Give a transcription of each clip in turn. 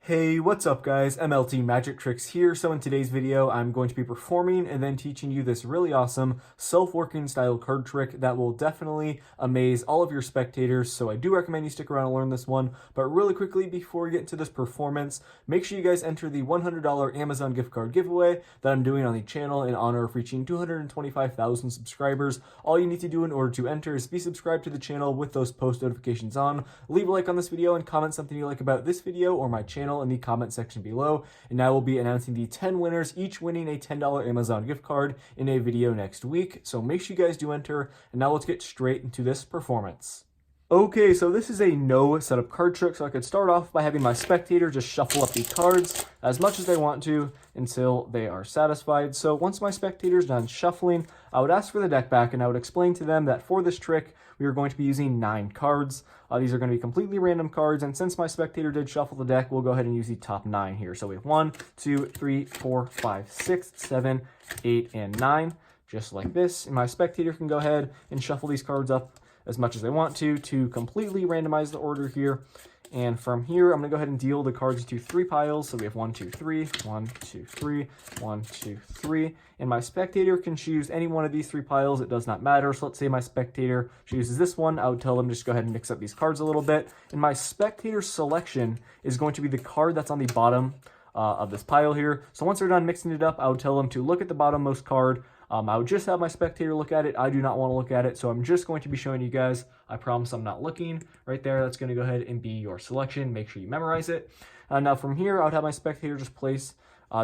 Hey, what's up guys? MLT Magic Tricks here. So in today's video, I'm going to be performing and then teaching you this really awesome self-working style card trick that will definitely amaze all of your spectators. So I do recommend you stick around and learn this one. But really quickly, before we get into this performance, make sure you guys enter the $100 Amazon gift card giveaway that I'm doing on the channel in honor of reaching 225,000 subscribers. All you need to do in order to enter is be subscribed to the channel with those post notifications on. Leave a like on this video and comment something you like about this video or my channel in the comment section below, and I will be announcing the 10 winners, each winning a $10 Amazon gift card in a video next week. So make sure you guys do enter, and now let's get straight into this performance. Okay, so this is a no setup card trick, so I could start off by having my spectator just shuffle up the cards as much as they want to until they are satisfied. So once my spectator's done shuffling, I would ask for the deck back and I would explain to them that for this trick, we are going to be using 9 cards. These are going to be completely random cards, and since my spectator did shuffle the deck, we'll go ahead and use the top 9 here. So we have 1, 2, 3, 4, 5, 6, 7, 8, and 9, just like this. And my spectator can go ahead and shuffle these cards up as much as they want to completely randomize the order here. And from here, I'm going to go ahead and deal the cards into 3 piles. So we have 1, 2, 3, 1, 2, 3, 1, 2, 3. And my spectator can choose any one of these 3 piles. It does not matter. So let's say my spectator chooses this one. I would tell them just go ahead and mix up these cards a little bit. And my spectator's selection is going to be the card that's on the bottom of this pile here. So once they're done mixing it up, I would tell them to look at the bottommost card. I would just have my spectator look at it. I do not want to look at it, so I'm just going to be showing you guys. I promise I'm not looking. Right there, that's going to go ahead and be your selection. Make sure you memorize it. Now from here, I would have my spectator just place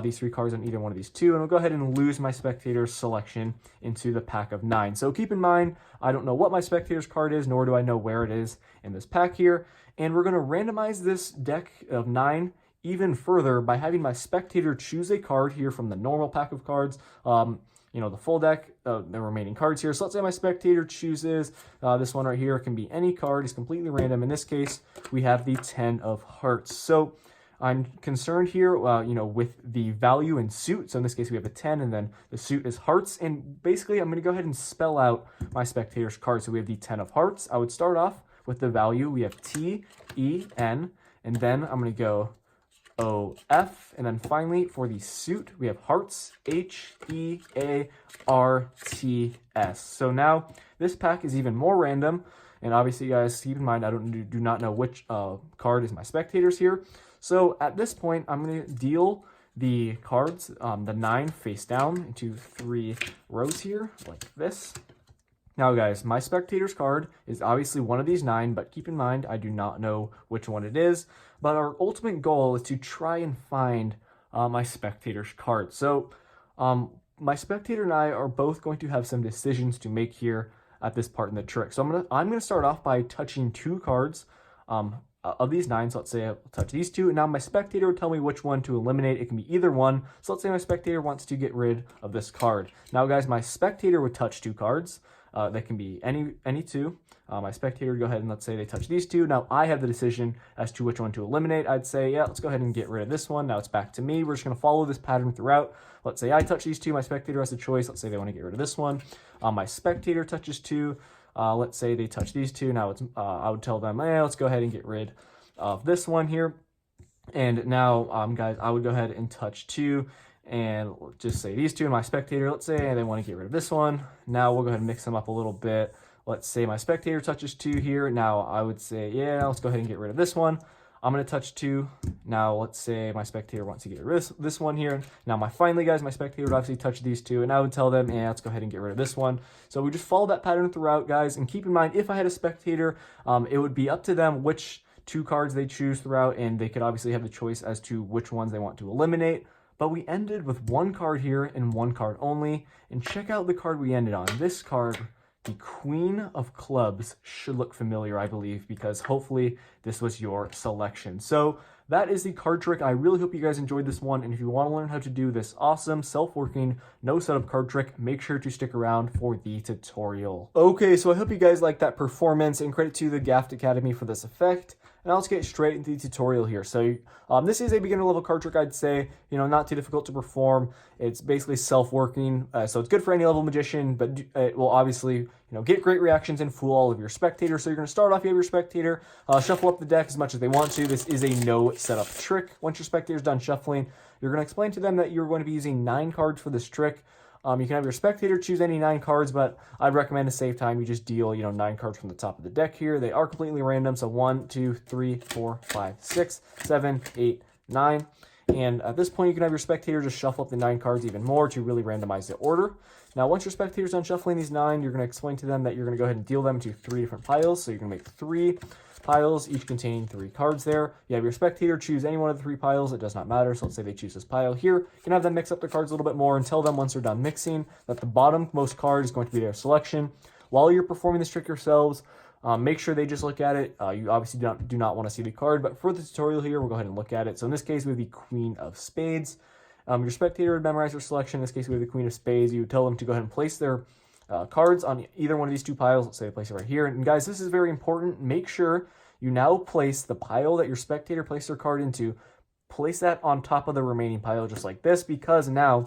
these 3 cards on either one of these 2, and we'll go ahead and lose my spectator's selection into the pack of 9. So keep in mind, I don't know what my spectator's card is, nor do I know where it is in this pack here. And we're going to randomize this deck of 9 even further by having my spectator choose a card here from the normal pack of cards. The full deck, the remaining cards here. So let's say my spectator chooses this one right here. It can be any card. It's completely random. In this case, we have the 10 of hearts. So I'm concerned here, with the value in suit. So in this case, we have a 10, and then the suit is hearts. And basically, I'm going to go ahead and spell out my spectator's card. So we have the 10 of hearts. I would start off with the value. We have T, E, N, and then I'm going to go O, F, and then finally for the suit, we have hearts, H, E, A, R, T, S. So now this pack is even more random, and obviously guys, keep in mind, I do not know which card is my spectator's here. So at this point, I'm going to deal the cards, the 9 face down into 3 rows here, like this. Now guys, my spectator's card is obviously one of these 9, but keep in mind, I do not know which one it is. But our ultimate goal is to try and find my spectator's card. So my spectator and I are both going to have some decisions to make here at this part in the trick. So I'm gonna start off by touching 2 cards of these 9. So let's say I'll touch these 2, and now my spectator will tell me which one to eliminate. It can be either one. So let's say my spectator wants to get rid of this card. Now guys, my spectator would touch 2 cards. They can be any 2. My spectator would go ahead and let's say they touch these 2. Now I have the decision as to which one to eliminate. I'd say, yeah, let's go ahead and get rid of this one. Now it's back to me. We're just going to follow this pattern throughout. Let's say I touch these 2. My spectator has a choice. Let's say they want to get rid of this one. My spectator touches 2. Let's say they touch these 2. Now I would tell them, let's go ahead and get rid of this one here. And now, guys, I would go ahead and touch 2. And just say these 2, and my spectator, let's say they want to get rid of this one. Now we'll go ahead and mix them up a little bit. Let's say my spectator touches 2 here. Now I would say, yeah, let's go ahead and get rid of this one. I'm going to touch 2. Now let's say my spectator wants to get rid of this one here. Now finally, guys, my spectator would obviously touch these 2, and I would tell them, yeah, let's go ahead and get rid of this one. So we just follow that pattern throughout, guys. And keep in mind, if I had a spectator, it would be up to them which 2 cards they choose throughout, and they could obviously have the choice as to which ones they want to eliminate. But we ended with 1 card here and 1 card only. And check out the card we ended on. This card, the Queen of Clubs, should look familiar, I believe, because hopefully this was your selection. So that is the card trick. I really hope you guys enjoyed this one. And if you want to learn how to do this awesome, self-working, no setup card trick, make sure to stick around for the tutorial. Okay, so I hope you guys liked that performance, and credit to the Gaft Academy for this effect. Now let's get straight into the tutorial here. So this is a beginner level card trick, I'd say, not too difficult to perform. It's basically self-working, so it's good for any level magician, but it will obviously, get great reactions and fool all of your spectators. So you're going to start off, you have your spectator, shuffle up the deck as much as they want to. This is a no setup trick. Once your spectator's done shuffling, you're going to explain to them that you're going to be using 9 cards for this trick. You can have your spectator choose any 9 cards, but I'd recommend to save time, you just deal, 9 cards from the top of the deck here. They are completely random, so 1, 2, 3, 4, 5, 6, 7, 8, 9. And at this point, you can have your spectator just shuffle up the 9 cards even more to really randomize the order. Now, once your spectator's done shuffling these 9, you're going to explain to them that you're going to go ahead and deal them to 3 different piles. So you're going to make 3 piles, each containing 3 cards there. You have your spectator choose any one of the 3 piles. It does not matter. So let's say they choose this pile here. You can have them mix up the cards a little bit more and tell them once they're done mixing that the bottommost card is going to be their selection. While you're performing this trick yourselves, make sure they just look at it. You obviously do not want to see the card, but for the tutorial here, we'll go ahead and look at it. So in this case, we have the Queen of Spades. Your spectator would memorize their selection. In this case, we have the Queen of Spades. You would tell them to go ahead and place their cards on either one of these 2 piles. Let's say they place it right here. And guys, this is very important. Make sure you now place the pile that your spectator placed their card into, place that on top of the remaining pile just like this, because now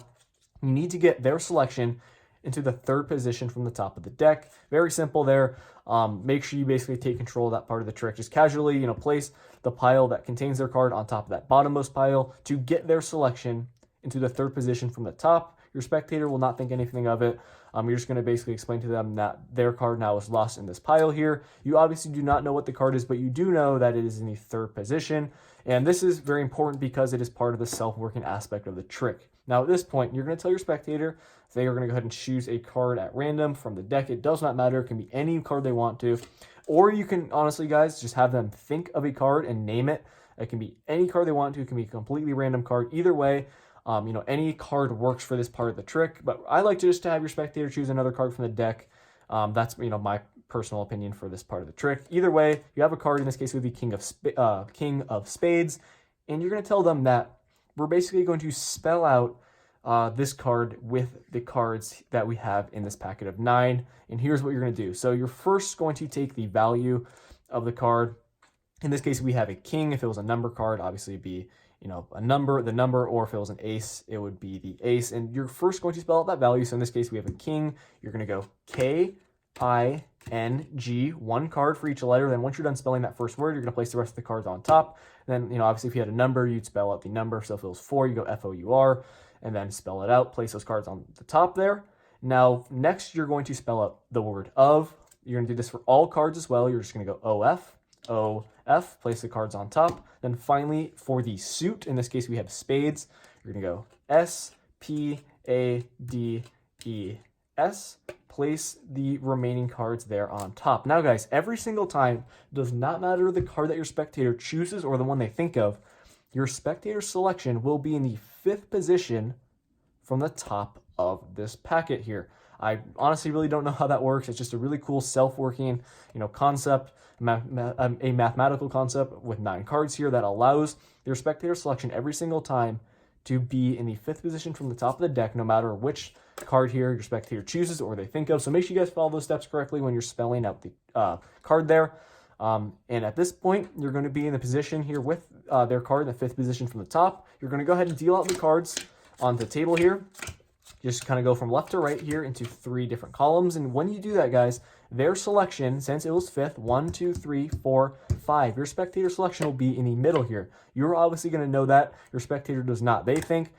you need to get their selection into the 3rd position from the top of the deck. Very simple there. Make sure you basically take control of that part of the trick. Just casually, place the pile that contains their card on top of that bottommost pile to get their selection into the 3rd position from the top. Your spectator will not think anything of it. You're just going to basically explain to them that their card now is lost in this pile here. You obviously do not know what the card is, but you do know that it is in the 3rd position. And this is very important because it is part of the self-working aspect of the trick. Now at this point, you're going to tell your spectator they are going to go ahead and choose a card at random from the deck. It does not matter. It can be any card they want to. Or you can, honestly, guys, just have them think of a card and name it. It can be any card they want to. It can be a completely random card. Either way, any card works for this part of the trick, but I like to just have your spectator choose another card from the deck. That's, my personal opinion for this part of the trick. Either way, you have a card, in this case, it would be King of Spades, and you're going to tell them that we're basically going to spell out this card with the cards that we have in this packet of 9, and here's what you're going to do. So you're first going to take the value of the card. In this case, we have a king. If it was a number card, obviously it'd be the number, or if it was an ace, it would be the ace. And you're first going to spell out that value. So in this case, we have a king. You're going to go K-I-N-G, 1 card for each letter. Then once you're done spelling that first word, you're going to place the rest of the cards on top. Then, obviously if you had a number, you'd spell out the number. So if it was 4, you go F-O-U-R, and then spell it out. Place those cards on the top there. Now, next, you're going to spell out the word of. You're going to do this for all cards as well. You're just going to go O-F, O-F, place the cards on top. Then finally, for the suit, in this case, we have spades. You're going to go S-P-A-D-E-S. Place the remaining cards there on top. Now, guys, every single time, does not matter the card that your spectator chooses or the one they think of, your spectator's selection will be in the 5th position from the top of this packet here. I honestly really don't know how that works. It's just a really cool self-working, concept, a mathematical concept with 9 cards here that allows your spectator selection every single time to be in the 5th position from the top of the deck, no matter which card here your spectator chooses or they think of. So make sure you guys follow those steps correctly when you're spelling out the card there. And at this point, you're going to be in the position here with their card in the 5th position from the top. You're going to go ahead and deal out the cards on the table here. Just kind of go from left to right here into 3 different columns. And when you do that, guys, their selection, since it was 5th, 1, 2, 3, 4, 5, your spectator selection will be in the middle here. You're obviously going to know that. Your spectator does not. They think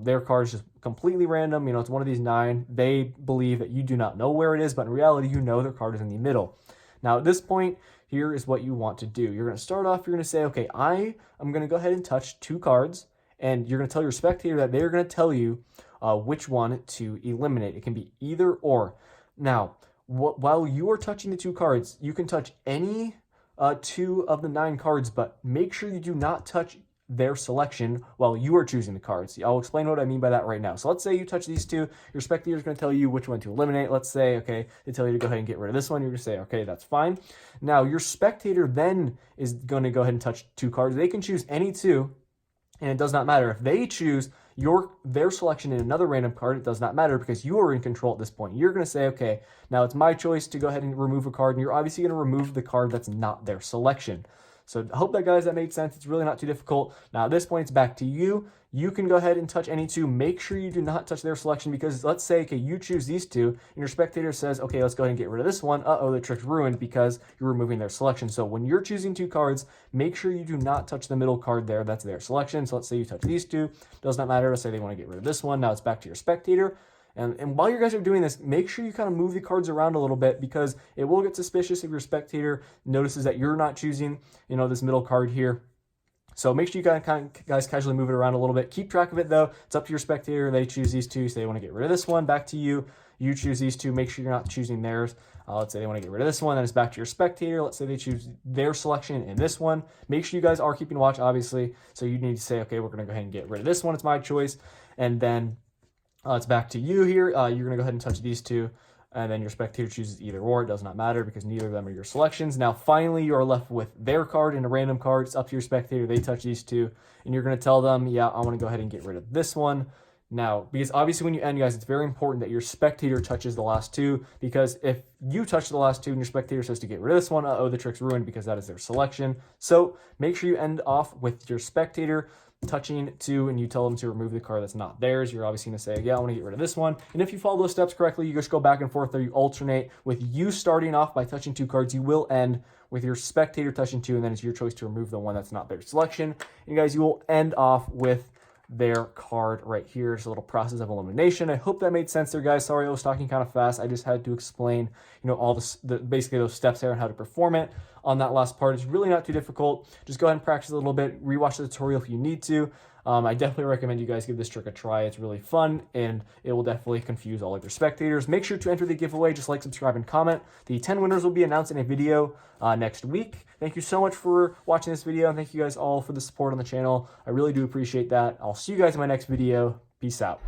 their card is just completely random. It's one of these 9. They believe that you do not know where it is, but in reality, you know their card is in the middle. Now, at this point, here is what you want to do. You're going to start off, you're going to say, okay, I am going to go ahead and touch 2 cards, and you're going to tell your spectator that they're going to tell you which one to eliminate. It can be either or. Now, while you are touching the 2 cards, you can touch any 2 of the 9 cards, but make sure you do not touch their selection while you are choosing the cards. I'll explain what I mean by that right now. So let's say you touch these 2, your spectator is going to tell you which one to eliminate. Let's say, okay, they tell you to go ahead and get rid of this one. You're going to say, okay, that's fine. Now, your spectator then is going to go ahead and touch 2 cards. They can choose any 2, and it does not matter. If they choose their selection in another random card, it does not matter because you are in control at this point. You're going to say, okay, now it's my choice to go ahead and remove a card, and you're obviously going to remove the card that's not their selection. So I hope that, guys, that made sense. It's really not too difficult. Now at this point, it's back to you. You can go ahead and touch any two. Make sure you do not touch their selection, because let's say, okay, you choose these two and your spectator says, okay, let's go ahead and get rid of this one. Uh-oh, the trick's ruined because you're removing their selection. So when you're choosing two cards, make sure you do not touch the middle card there. That's their selection. So let's say you touch these two. Does not matter. Let's say they want to get rid of this one. Now it's back to your spectator. And while you guys are doing this, make sure you kind of move the cards around a little bit, because it will get suspicious if your spectator notices that you're not choosing, this middle card here. So make sure you guys casually move it around a little bit. Keep track of it, though. It's up to your spectator. They choose these two, so they want to get rid of this one. Back to you. You choose these two. Make sure you're not choosing theirs. Let's say they want to get rid of this one. Then it's back to your spectator. Let's say they choose their selection in this one. Make sure you guys are keeping watch, obviously. So you need to say, okay, we're going to go ahead and get rid of this one. It's my choice. And then it's back to you here. You're going to go ahead and touch these two. And then your spectator chooses either or. It does not matter, because neither of them are your selections. Now, finally, you are left with their card and a random card. It's up to your spectator. They touch these two. And you're going to tell them, yeah, I want to go ahead and get rid of this one. Now, because obviously when you end, guys, it's very important that your spectator touches the last two, because if you touch the last two and your spectator says to get rid of this one, uh-oh, the trick's ruined, because that is their selection. So make sure you end off with your spectator touching two, and you tell them to remove the card that's not theirs. You're obviously going to say, yeah, I want to get rid of this one. And if you follow those steps correctly, you just go back and forth, or you alternate with you starting off by touching two cards. You will end with your spectator touching two, and then it's your choice to remove the one that's not their selection. And guys, you will end off with their card right here. It's a little process of elimination. I hope that made sense there, guys. Sorry I was talking kind of fast. I just had to explain, all basically those steps there and how to perform it on that last part. It's really not too difficult. Just go ahead and practice a little bit. Rewatch the tutorial if you need to. I definitely recommend you guys give this trick a try. It's really fun, and it will definitely confuse all of your spectators. Make sure to enter the giveaway. Just like, subscribe, and comment. The 10 winners will be announced in a video next week. Thank you so much for watching this video, and thank you guys all for the support on the channel. I really do appreciate that. I'll see you guys in my next video. Peace out.